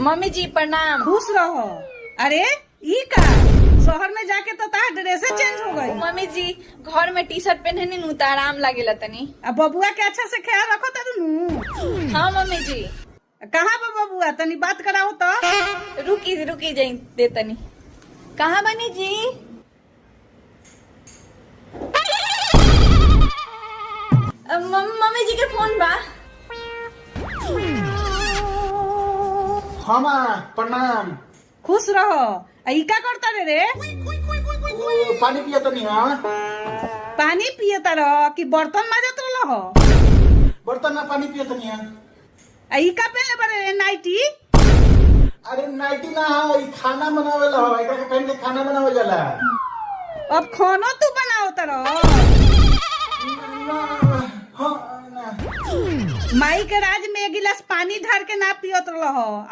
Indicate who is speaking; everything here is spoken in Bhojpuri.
Speaker 1: मम्मी जी प्रणाम।
Speaker 2: खुश रहो। अरे ई का शहर में जाके तो तार ड्रेसे चेंज हो गई।
Speaker 1: मम्मी जी घर में टी शर्ट पहने नु तो आराम लागेला तनी।
Speaker 2: अब बबुआ के अच्छा से ख्याल रखो तनु।
Speaker 1: हाँ मम्मी जी।
Speaker 2: कहाँ बा बबुआ, तनी बात कराओ तो।
Speaker 1: रुकी जाई दे तनी। कहाँ बनी जी? मम्मी जी के फोन बा।
Speaker 3: हाँ माँ प्रणाम।
Speaker 2: खुश रहो। ई का करता रे?
Speaker 3: पानी पिया तो नहीं? हाँ
Speaker 2: पानी पिए रहो कि बर्तन माजत रहो?
Speaker 3: बर्तन ना पानी पिया तो नहीं?
Speaker 2: ई का पहले बड़े नाइटी?
Speaker 3: अरे नाइटी ना हो, खाना बनावे ला हो, एकरा के पहन के खाना बनावे जाला।
Speaker 2: अब खानो तू बनाओ रहो।
Speaker 3: हाँ ना।
Speaker 2: माई के राज में एक गिलास पानी ढार के ना पियत रहो।